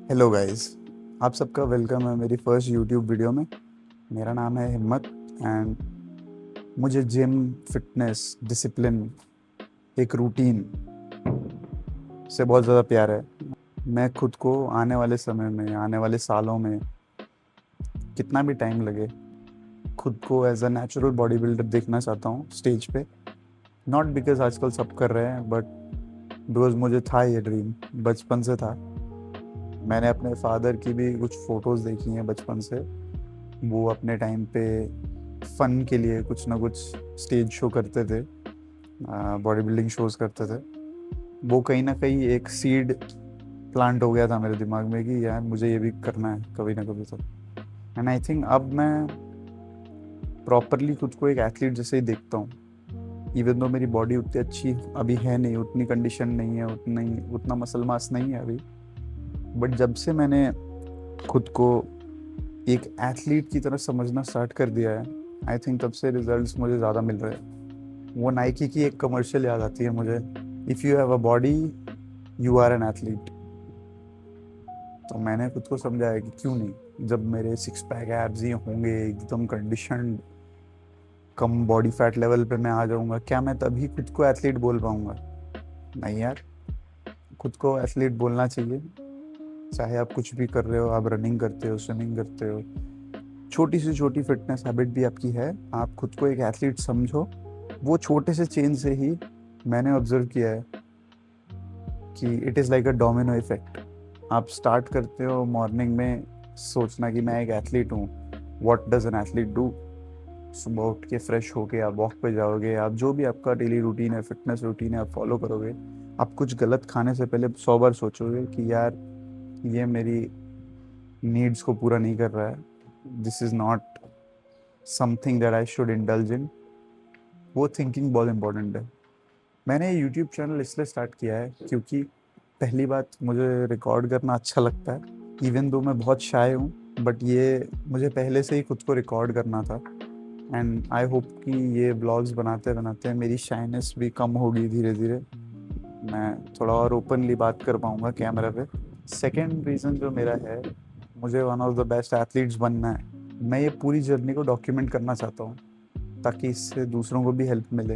Hello guys, आप सबका welcome है मेरी फर्स्ट यूट्यूब वीडियो में। मेरा नाम है हिम्मत एंड मुझे जिम, फिटनेस, डिसिप्लिन, एक रूटीन से बहुत ज़्यादा प्यार है। मैं खुद को आने वाले समय में, आने वाले सालों में, कितना भी टाइम लगे, खुद को as a natural body builder देखना चाहता हूँ स्टेज पे। नॉट बिकॉज आजकल सब कर रहे हैं, बट बिकॉज मुझे था ये ड्रीम, बचपन से था। मैंने अपने फादर की भी कुछ फ़ोटोज़ देखी हैं बचपन से। वो अपने टाइम पे फन के लिए कुछ ना कुछ स्टेज शो करते थे, बॉडी बिल्डिंग शोज करते थे। वो कहीं ना कहीं एक सीड प्लांट हो गया था मेरे दिमाग में कि यार मुझे ये भी करना है कभी ना कभी तो। एंड आई थिंक अब मैं प्रॉपरली खुद को एक एथलीट जैसे ही देखता हूँ। इवन दो मेरी बॉडी उतनी अच्छी अभी है नहीं, उतनी कंडीशन नहीं है, उतना मसल मास नहीं है अभी, बट जब से मैंने खुद को एक एथलीट की तरह समझना स्टार्ट कर दिया है, आई थिंक तब से रिजल्ट्स मुझे ज़्यादा मिल रहे हैं। वो नाइकी की एक कमर्शियल याद आती है मुझे, if you have a body you are an athlete. तो मैंने खुद को समझाया कि क्यों नहीं, जब मेरे सिक्स पैक एब्स ही होंगे, एकदम कंडीशन, कम बॉडी फैट लेवल पे मैं आ जाऊंगा, क्या मैं तभी खुद को एथलीट बोल पाऊंगा? नहीं यार, खुद को एथलीट बोलना चाहिए। चाहे आप कुछ भी कर रहे हो, आप रनिंग करते हो, स्विमिंग करते हो, छोटी से छोटी फिटनेस हैबिट भी आपकी है, आप खुद को एक एथलीट समझो। वो छोटे से चेंज से ही मैंने ऑब्जर्व किया है कि it is like a domino effect. आप स्टार्ट करते हो मॉर्निंग में सोचना कि मैं एक एथलीट हूँ। What does an athlete do? सुबह उठ के फ्रेश होके आप वॉक पे जाओगे, आप जो भी आपका डेली रूटीन है, फिटनेस रूटीन है, आप फॉलो करोगे। आप कुछ गलत खाने से पहले 100 बार सोचोगे कि यार ये मेरी नीड्स को पूरा नहीं कर रहा है, this is not something that I should indulge in. वो थिंकिंग बहुत इंपॉर्टेंट है। मैंने यूट्यूब चैनल इसलिए स्टार्ट किया है क्योंकि पहली बात, मुझे रिकॉर्ड करना अच्छा लगता है। इवन दो मैं बहुत शाय हूँ, बट ये मुझे पहले से ही खुद को रिकॉर्ड करना था। एंड आई होप कि ये ब्लॉग्स बनाते बनाते मेरी शाइनेस भी कम होगी धीरे धीरे, मैं थोड़ा और ओपनली बात कर पाऊँगा कैमरा पे। सेकेंड रीज़न जो मेरा है, मुझे one of the best athletes बनना है। मैं ये पूरी जर्नी को डॉक्यूमेंट करना चाहता हूँ ताकि इससे दूसरों को भी हेल्प मिले।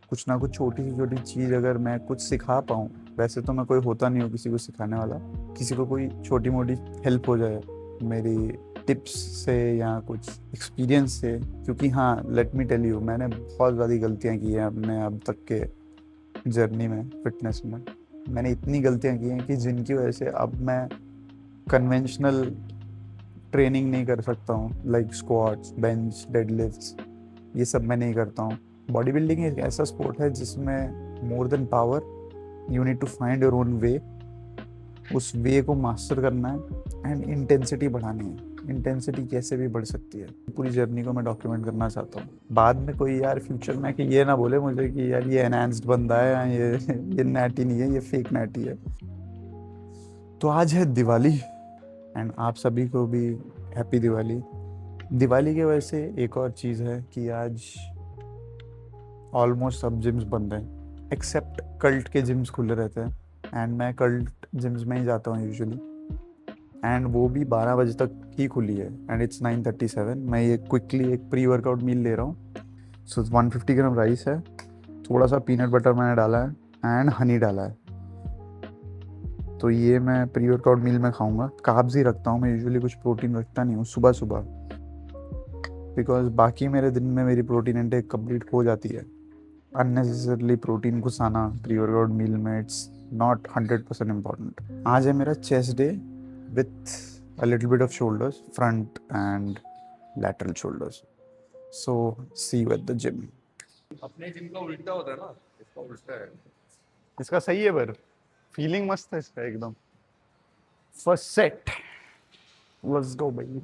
कुछ ना कुछ छोटी से छोटी चीज़ अगर मैं कुछ सिखा पाऊँ, वैसे तो मैं कोई होता नहीं हूँ किसी को सिखाने वाला, किसी को कोई छोटी मोटी हेल्प हो जाए मेरी टिप्स से या कुछ एक्सपीरियंस से। क्योंकि हाँ, लेट मी टेल यू, मैंने बहुत ज़्यादा गलतियाँ की हैं अपने अब तक के जर्नी में, फिटनेस में। मैंने इतनी गलतियाँ की हैं कि जिनकी वजह से अब मैं कन्वेंशनल ट्रेनिंग नहीं कर सकता हूँ, लाइक स्क्वाट्स, बेंच, डेडलिफ्ट्स, ये सब मैं नहीं करता हूँ। बॉडी बिल्डिंग एक ऐसा स्पोर्ट है जिसमें more than power you need to find your own way. उस वे को मास्टर करना है एंड इंटेंसिटी बढ़ानी है। इंटेंसिटी कैसे भी बढ़ सकती है, पूरी जर्नी को मैं डॉक्यूमेंट करना चाहता हूँ। बाद में कोई यार फ्यूचर में कि ये ना बोले मुझे कि यार ये एनहांस्ड बंदा है या ये नैटी नहीं है, ये फेक नैटी है। तो आज है दिवाली एंड आप सभी को भी हैप्पी दिवाली। दिवाली की वजह से एक और चीज़ है कि आज ऑलमोस्ट सब जिम्स बंद हैं, एक्सेप्ट कल्ट के जिम्स खुले रहते हैं। एंड मैं कल्ट जिम्स में ही जाता हूँ यूजुअली, एंड वो भी 12 बजे तक ही खुली है एंड इट्स 9:37। मैं ये क्विकली एक प्री वर्कआउट मील ले रहा हूँ। सो 150 ग्राम राइस है, थोड़ा सा पीनट बटर मैंने डाला है एंड हनी डाला है। तो ये मैं प्री वर्कआउट मील में खाऊंगा। कार्ब्स ही रखता हूँ मैं यूजुअली, कुछ प्रोटीन रखता नहीं हूँ सुबह सुबह, बिकॉज बाकी मेरे दिन में मेरी प्रोटीन इंटेक कंप्लीट हो जाती है। अननेसेसरली प्रोटीन घुसाना प्री वर्कआउट मील में, इट्स नॉट 100% इम्पॉर्टेंट। आज है मेरा chest day with a little bit of shoulders, front and lateral shoulders. So see you at the gym. अपने जिम का उल्टा होता है ना, इसका उल्टा है। इसका सही है, पर फीलिंग मस्त है इसका एकदम। फर्स्ट सेट, लेट्स गो भाई।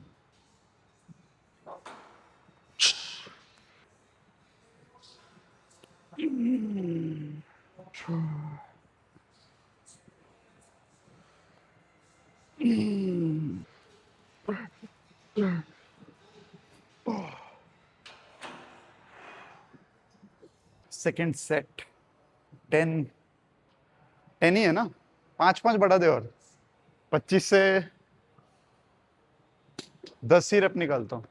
सेकंड सेट, 10 10 ही है ना, 5 5 बढ़ा दे और 25 से 10 ही रप निकालता हूँ।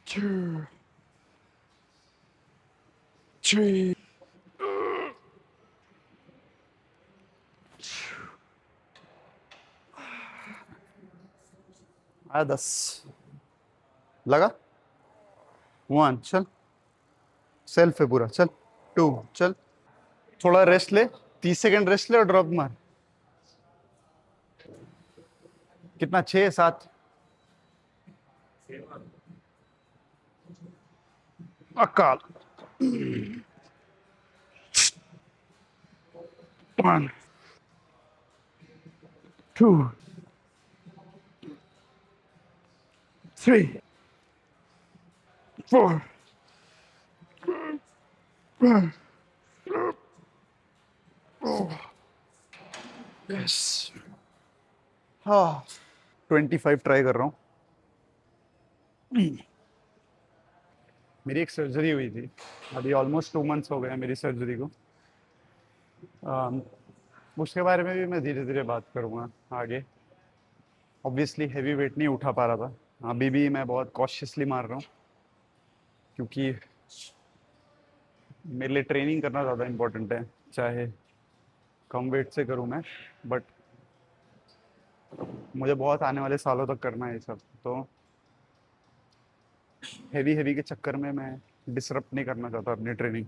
Two, three, 10 लगा। 1 चल, सेल्फ है पूरा, चल। 2 चल, थोड़ा रेस्ट ले, 30 सेकंड रेस्ट ले और ड्रॉप मार। कितना, 6 7? अकाल। 1 2 3 4 यस। हाँ, 25 ट्राई कर रहा हूँ। मेरी एक सर्जरी हुई थी, अभी ऑलमोस्ट 2 मंथ्स हो गए हैं मेरी सर्जरी को। उसके बारे में भी मैं धीरे धीरे बात करूँगा आगे। ऑब्वियसली हैवी वेट नहीं उठा पा रहा था, अभी भी मैं बहुत कॉशियसली मार रहा हूँ, क्योंकि मेरे लिए ट्रेनिंग करना ज़्यादा इम्पोर्टेंट है, चाहे कम वेट से करूँ मैं, बट मुझे बहुत आने वाले सालों तक करना है ये सब। तो हैवी हैवी के चक्कर में मैं डिसरप्ट नहीं करना चाहता अपनी training.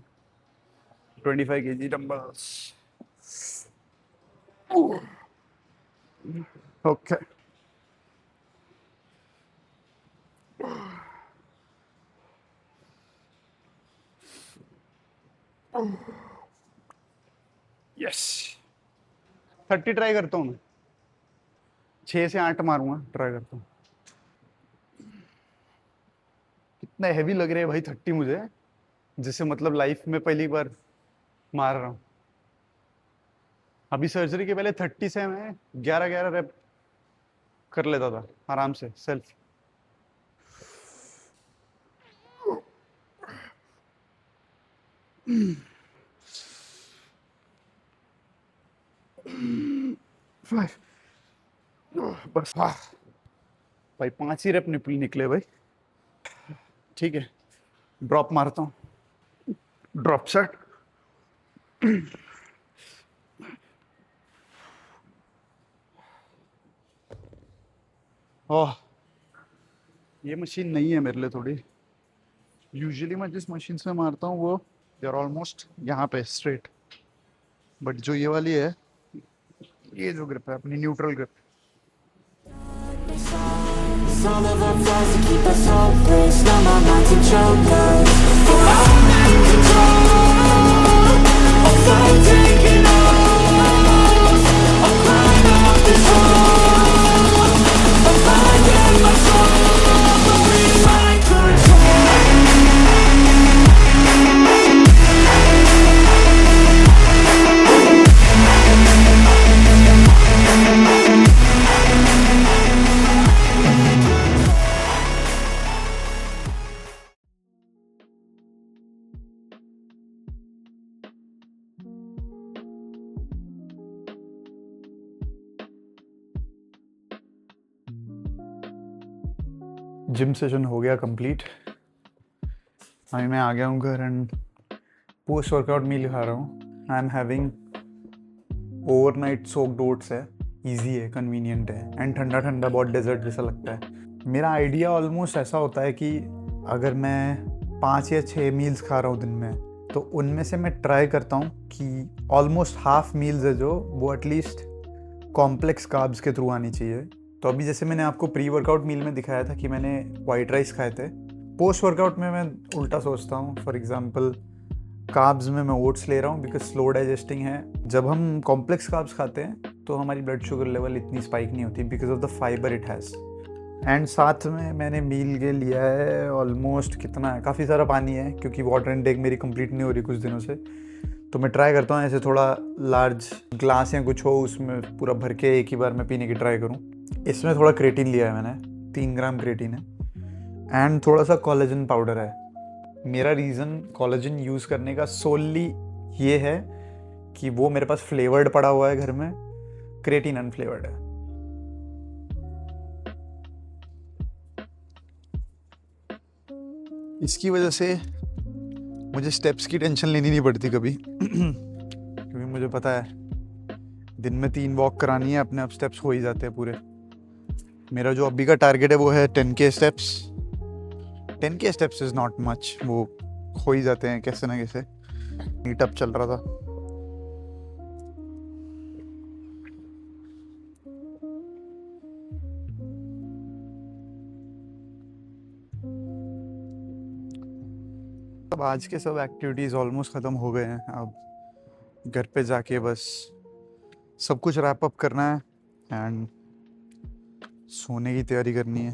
25 kg dumbbells. Okay, yes. 30 try करता हूँ मैं, 6 से 8 मारूंगा, ट्राई करता हूँ। कितना हैवी लग रहा है भाई 30 मुझे, जिससे मतलब लाइफ में पहली बार मार रहा हूँ। अभी सर्जरी के पहले 30 से मैं 11 रैप कर लेता था आराम से सेल्फ। बस हाँ भाई, 5 ही रैप निकले भाई। ठीक है, ड्रॉप मारता हूँ, ड्रॉप सेट। ओह, ये मशीन नहीं है मेरे लिए थोड़ी। यूजुअली मैं जिस मशीन से मारता हूँ वो दे आर ऑलमोस्ट यहाँ पे स्ट्रेट, बट जो ये वाली है, ये जो ग्रिप है अपनी neutral grip. Some of our flaws that keep us hopeless. Numb our minds and choke us. I'm in control of life taking off. I'm climbing up this wall. I'm finding my soul. But we find gym session हो गया complete. अभी मैं आ गया हूँ घर and post workout meal खा रहा हूँ। I am having overnight soaked oats है, इजी है, कन्वीनियंट है एंड ठंडा ठंडा, बहुत डेजर्ट जैसा लगता है। मेरा आइडिया ऑलमोस्ट ऐसा होता है कि अगर मैं 5 या 6 मील्स खा रहा हूँ दिन में, तो उनमें से मैं ट्राई करता हूँ कि ऑलमोस्ट हाफ मील्स है जो वो एटलीस्ट कॉम्प्लेक्स कार्ब्स के थ्रू आनी चाहिए। तो अभी जैसे मैंने आपको प्री वर्कआउट मील में दिखाया था कि मैंने वाइट राइस खाए थे, पोस्ट वर्कआउट में मैं उल्टा सोचता हूँ। फॉर एग्जांपल कार्ब्स में मैं ओट्स ले रहा हूँ बिकॉज स्लो डाइजेस्टिंग है। जब हम कॉम्प्लेक्स कार्ब्स खाते हैं तो हमारी ब्लड शुगर लेवल इतनी स्पाइक नहीं होती because of the fibre it has. And साथ में मैंने मील के लिया है ऑलमोस्ट, कितना है, काफ़ी सारा पानी है क्योंकि वाटर इनटेक मेरी कंप्लीट नहीं हो रही कुछ दिनों से। तो मैं ट्राई करता हूँ ऐसे थोड़ा लार्ज ग्लास या कुछ हो उसमें पूरा भर के एक ही बार मैं पीने की ट्राई करूँ। इसमें थोड़ा क्रेटिन लिया है मैंने, 3 ग्राम क्रेटिन है एंड थोड़ा सा कोलेजन पाउडर है। मेरा रीज़न कोलेजन यूज़ करने का सोली ये है कि वो मेरे पास फ्लेवर्ड पड़ा हुआ है घर में, क्रिएटिन अनफ्लेवर्ड है। इसकी वजह से मुझे स्टेप्स की टेंशन लेनी नहीं पड़ती कभी क्योंकि मुझे पता है दिन में 3 वॉक करानी है, अपने आप स्टेप्स हो ही जाते हैं पूरे। मेरा जो अभी का टारगेट है वो है 10K steps. 10K steps is not much, वो हो ही जाते हैं कैसे ना कैसे। मीटअप चल रहा था, अब आज के सब एक्टिविटीज़ ऑलमोस्ट ख़त्म हो गए हैं। अब घर पे जाके बस सब कुछ रैप अप करना है एंड सोने की तैयारी करनी है।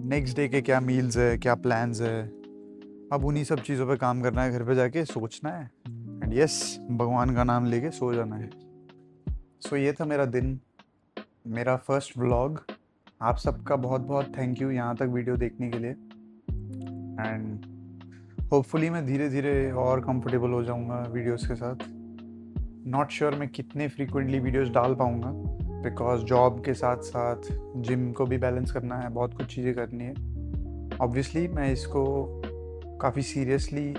नेक्स्ट डे के क्या मील्स है, क्या प्लान्स है, अब उन्हीं सब चीज़ों पे काम करना है। घर पे जाके सोचना है एंड यस, भगवान का नाम लेके सो जाना है। सो ये था मेरा दिन, मेरा फर्स्ट व्लॉग। आप सबका बहुत बहुत थैंक यू यहाँ तक वीडियो देखने के लिए एंड होपफुली मैं धीरे धीरे और कंफर्टेबल हो जाऊँगा वीडियोस के साथ। नॉट श्योर मैं कितने फ्रीक्वेंटली वीडियोस डाल पाऊँगा, बिकॉज जॉब के साथ साथ जिम को भी बैलेंस करना है, बहुत कुछ चीज़ें करनी है। ऑब्वियसली मैं इसको काफ़ी सीरियसली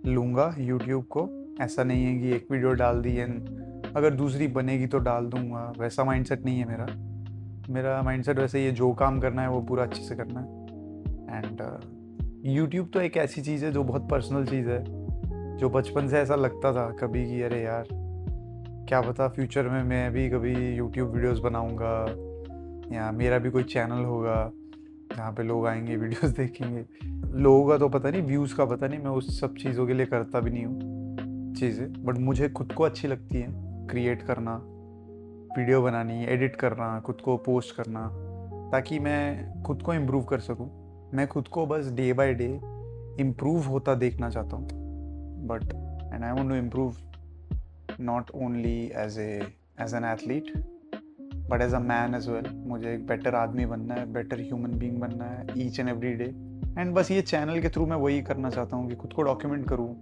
लूँगा यूट्यूब को। ऐसा नहीं है कि एक वीडियो डाल दी एंड अगर दूसरी बनेगी तो डाल दूँगा, वैसा माइंडसेट नहीं है मेरा माइंडसेट वैसे ये जो काम करना है वो पूरा अच्छे से करना है। एंड यूट्यूब तो एक ऐसी चीज़ है जो बहुत पर्सनल चीज़ है, जो बचपन से ऐसा लगता था कभी कि अरे यार क्या पता फ्यूचर में मैं भी कभी यूट्यूब वीडियोस बनाऊंगा या मेरा भी कोई चैनल होगा जहाँ पे लोग आएंगे वीडियोस देखेंगे। लोगों का तो पता नहीं, व्यूज़ का पता नहीं, मैं उस सब चीज़ों के लिए करता भी नहीं हूँ चीज़ें, बट मुझे खुद को अच्छी लगती है क्रिएट करना, वीडियो बनानी, एडिट करना, खुद को पोस्ट करना, ताकि मैं खुद को इम्प्रूव कर सकूँ। मैं खुद को बस डे बाय डे इम्प्रूव होता देखना चाहता हूँ, but and I want to improve not only as an athlete but as a man as well. मुझे एक बेटर आदमी बनना है, बेटर ह्यूमन बीइंग बनना है each and every day. And बस ये चैनल के थ्रू मैं वही करना चाहता हूँ कि खुद को डॉक्यूमेंट करूँ,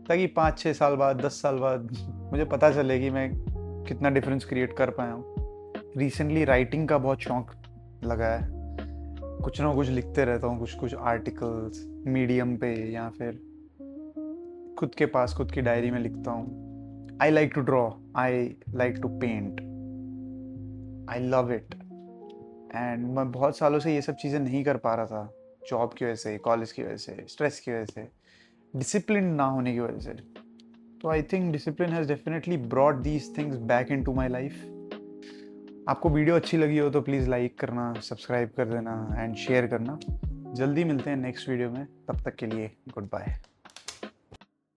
ताकि 5-6 साल बाद, 10 साल बाद मुझे पता चले कि मैं कितना डिफरेंस क्रिएट कर पाया हूँ। रिसेंटली राइटिंग का बहुत शौक लगा है, कुछ ना कुछ लिखते रहता हूँ, कुछ आर्टिकल्स मीडियम पे या फिर खुद के पास खुद की डायरी में लिखता हूँ। I like to draw, I like to paint, I love it. And मैं बहुत सालों से ये सब चीज़ें नहीं कर पा रहा था, जॉब की वजह से, कॉलेज की वजह से, स्ट्रेस की वजह से, डिसिप्लिन ना होने की वजह से। तो I think discipline has definitely brought these things back in to my life. आपको वीडियो अच्छी लगी हो तो प्लीज़ लाइक करना, सब्सक्राइब कर देना एंड शेयर करना। जल्दी मिलते हैं नेक्स्ट वीडियो में, तब तक के लिए गुड बाय।